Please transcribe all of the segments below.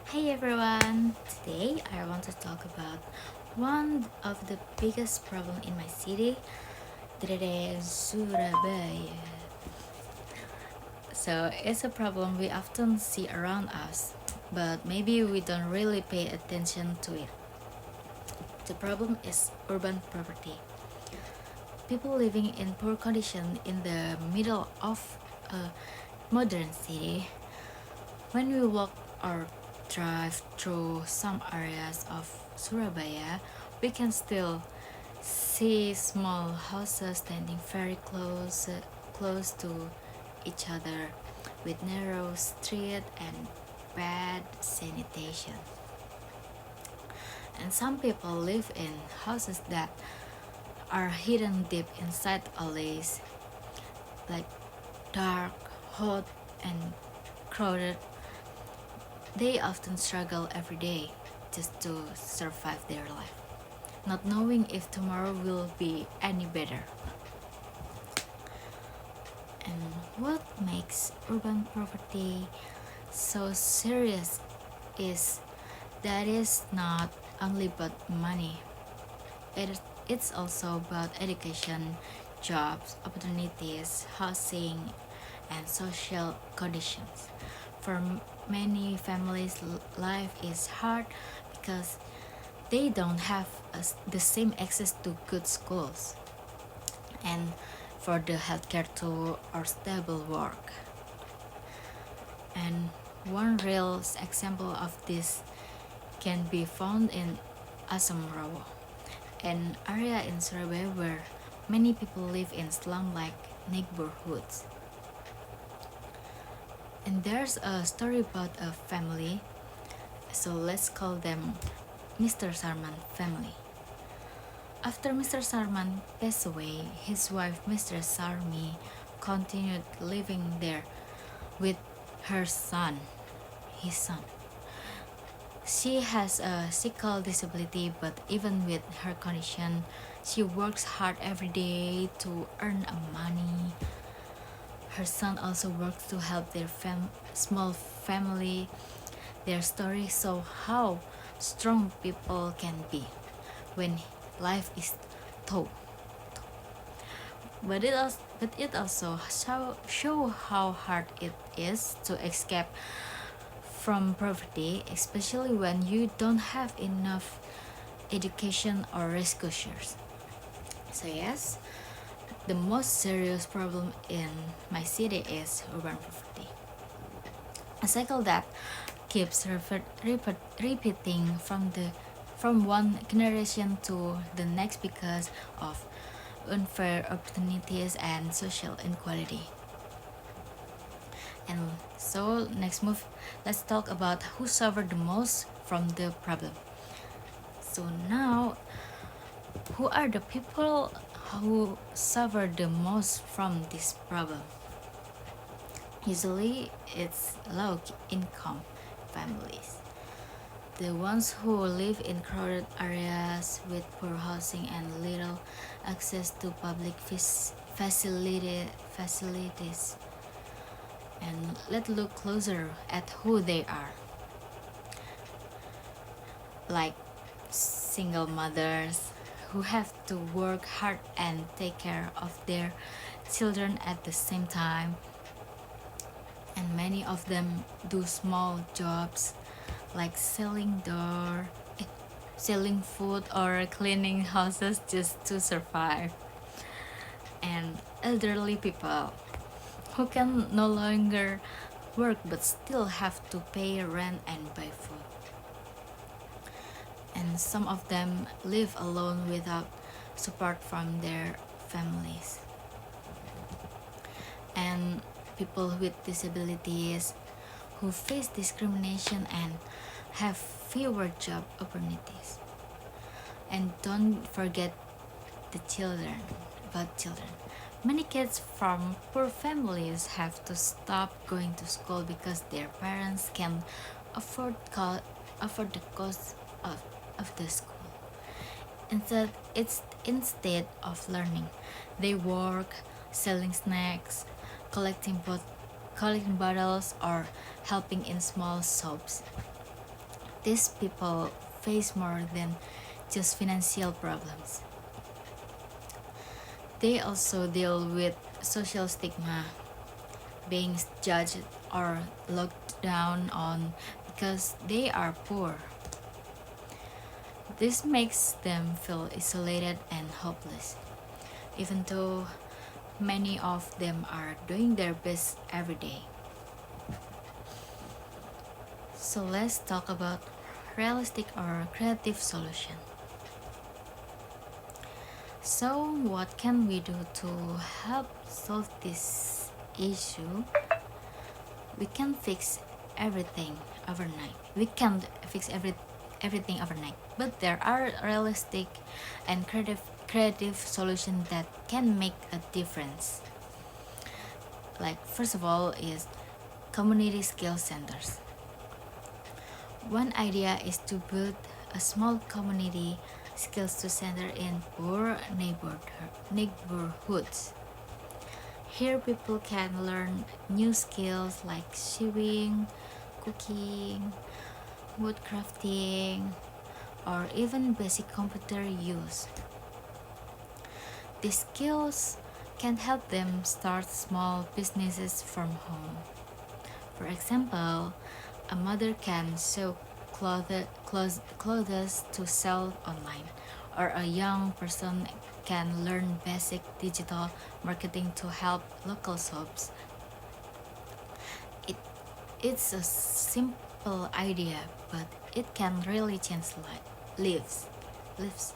Hey everyone! Today I want to talk about one of the biggest problems in my city, that is Surabaya. So it's a problem we often see around us, but maybe we don't really pay attention to it. The problem is urban poverty. People living in poor condition in the middle of a modern city. When we walk or drive through some areas of Surabaya, we can still see small houses standing very close to each other with narrow street and bad sanitation. And some people live in houses that are hidden deep inside alleys, like dark, hot, and crowded. They often struggle every day just to survive their life, not knowing if tomorrow will be any better. And what makes urban poverty so serious is that it's not only about money, it's also about education, jobs, opportunities, housing, and social conditions. For many families, life is hard because they don't have the same access to good schools and for the healthcare to or stable work. And one real example of this can be found in Asamrawa, an area in Surabaya where many people live in slum-like neighborhoods. And there's a story about a family, so let's call them Mr. Sarman family. After Mr. Sarman passed away, his wife Mr. Sarmi continued living there with her son, his son. She has a physical disability, but even with her condition, she works hard every day to earn money. Her son also works to help their small family. Their stories show how strong people can be when life is tough. But it also show how hard it is to escape from poverty, especially when you don't have enough education or resources. So yes, the most serious problem in my city is urban poverty. A cycle that keeps repeating from one generation to the next because of unfair opportunities and social inequality. And so next move, let's talk about who suffered the most from the problem. So now, who are the people who suffer the most from this problem? Usually, it's low income families, the ones who live in crowded areas with poor housing and little access to public facilities. And let's look closer at who they are. Like single mothers who have to work hard and take care of their children at the same time, and many of them do small jobs like selling food or cleaning houses just to survive. And elderly people who can no longer work but still have to pay rent and buy food. And some of them live alone without support from their families. And people with disabilities who face discrimination and have fewer job opportunities. And don't forget the children, about children. Many kids from poor families have to stop going to school because their parents can afford, afford the cost of the school. Instead of learning, they work selling snacks, collecting bottles, or helping in small shops. These people face more than just financial problems. They also deal with social stigma, being judged or looked down on because they are poor. This makes them feel isolated and hopeless, even though many of them are doing their best every day. So let's talk about realistic or creative solution. So what can we do to help solve this issue? We can fix everything overnight. We can't fix everything overnight, but there are realistic and creative solutions that can make a difference. Like first of all is community skill centers. One idea is to build a small community skills to center in poor neighborhoods. Here people can learn new skills like sewing, cooking, woodcrafting, or even basic computer use. These skills can help them start small businesses from home. For example, a mother can sew clothes to sell online, or a young person can learn basic digital marketing to help local shops. It, it's a simple idea, but it can really change lives, lives.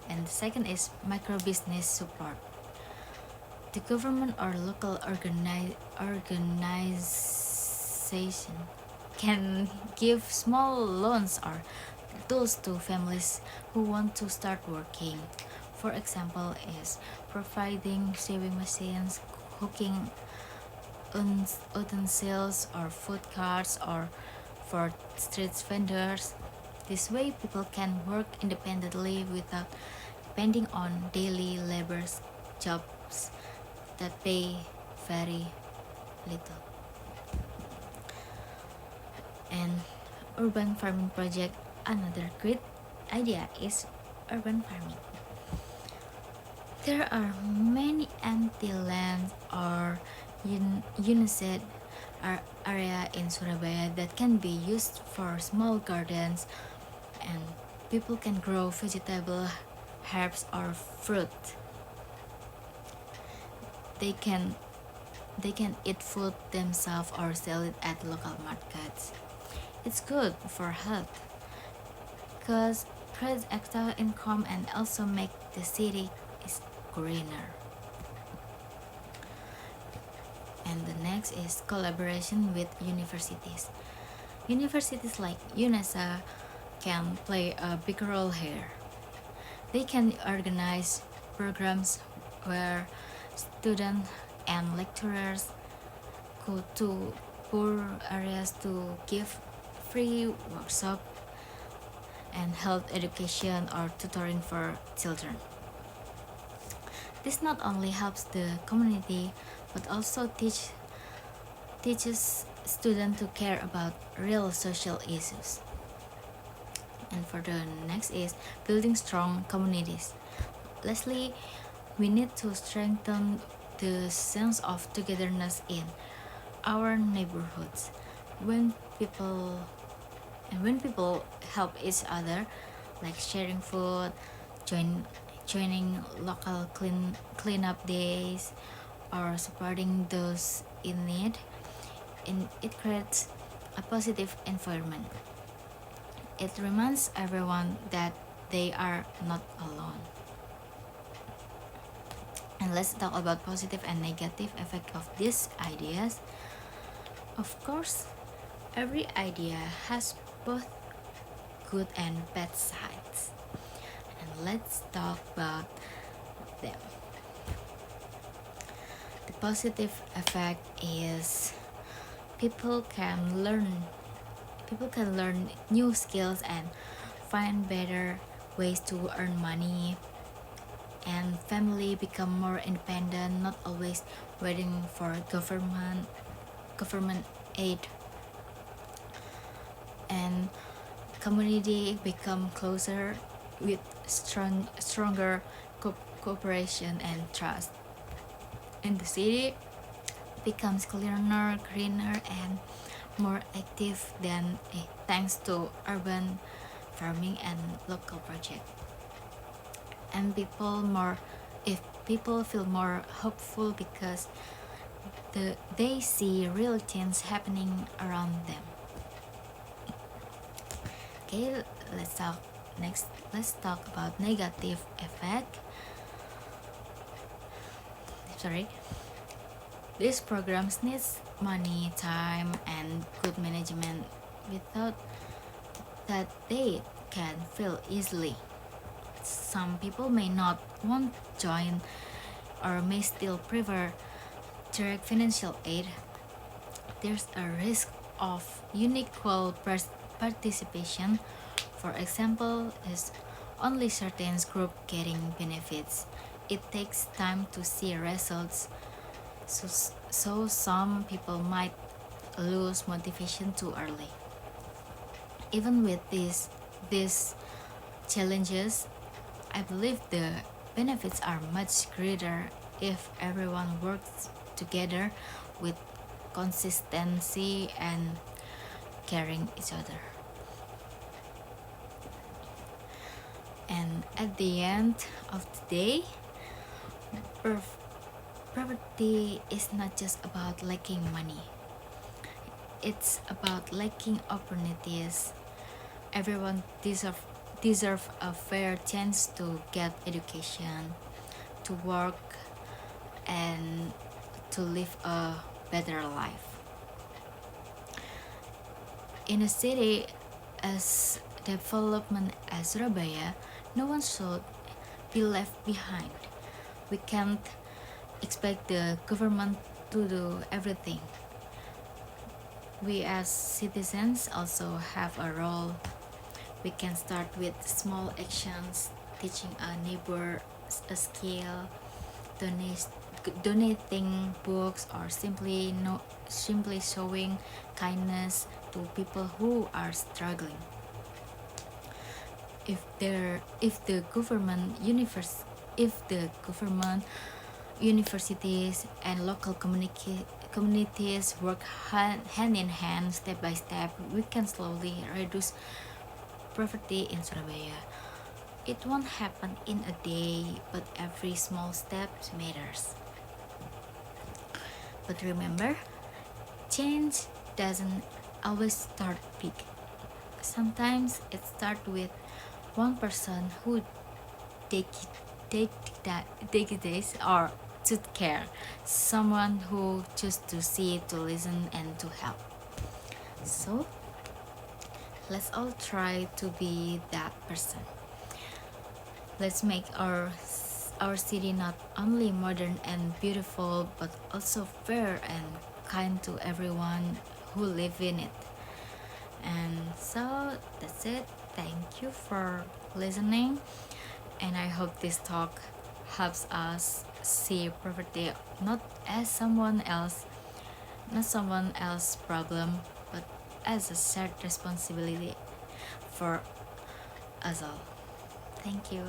And the second is micro business support. The government or local organization can give small loans or tools to families who want to start working. For example, is providing sewing machines, cooking utensils, or food carts, or for street vendors. This way, people can work independently without depending on daily labor jobs that pay very little. And urban farming project, another great idea is urban farming. There are many empty lands or unused area in Surabaya that can be used for small gardens, and people can grow vegetable, herbs, or fruit. They can eat food themselves or sell it at local markets. It's good for health because creates extra income and also make the city is greener. And the next is collaboration with universities. Universities like UNESA can play a big role here. They can organize programs where students and lecturers go to poor areas to give free workshop and health education or tutoring for children. This not only helps the community but also teaches students to care about real social issues. And for the next is building strong communities. Lastly, we need to strengthen the sense of togetherness in our neighborhoods. When people when people help each other, like sharing food, joining local cleanup days, or supporting those in need, it creates a positive environment. It reminds everyone that they are not alone. And let's talk about positive and negative effect of these ideas. Of course, every idea has both good and bad sides. And let's talk about them. The positive effect is people can learn new skills and find better ways to earn money, and family become more independent, not always waiting for government aid. and community become closer with stronger cooperation and trust. And the city becomes cleaner, greener, and more active than thanks to urban farming and local projects. And if people feel more hopeful because they see real change happening around them. Okay, let's talk next. Let's talk about negative effect. Sorry. These programs needs money, time, and good management. Without that, they can fail easily. Some people may not want to join or may still prefer direct financial aid. There's a risk of unequal participation. For example, is only certain group getting benefits. It takes time to see results, so some people might lose motivation too early. Even with these challenges, I believe the benefits are much greater if everyone works together with consistency and caring each other. And at the end of the day, poverty is not just about lacking money. It's about lacking opportunities. Everyone deserve a fair chance to get education, to work, and to live a better life. In a city as development as Surabaya, no one should be left behind. We can't expect the government to do everything. We as citizens also have a role. We can start with small actions, teaching a neighbor a skill, donating books, or simply showing kindness to people who are struggling. If the government, universities, and local communities work hand in hand, step by step, we can slowly reduce poverty in Surabaya. It won't happen in a day, but every small step matters. But remember, change doesn't always start big. Sometimes it starts with one person who dedicates or to care, someone who chooses to see, to listen, and to help. So let's all try to be that person. Let's make our city not only modern and beautiful, but also fair and kind to everyone who live in it. And so that's it. Thank you for listening, and I hope this talk helps us see poverty not as not someone else's problem, but as a shared responsibility for us all. Thank you.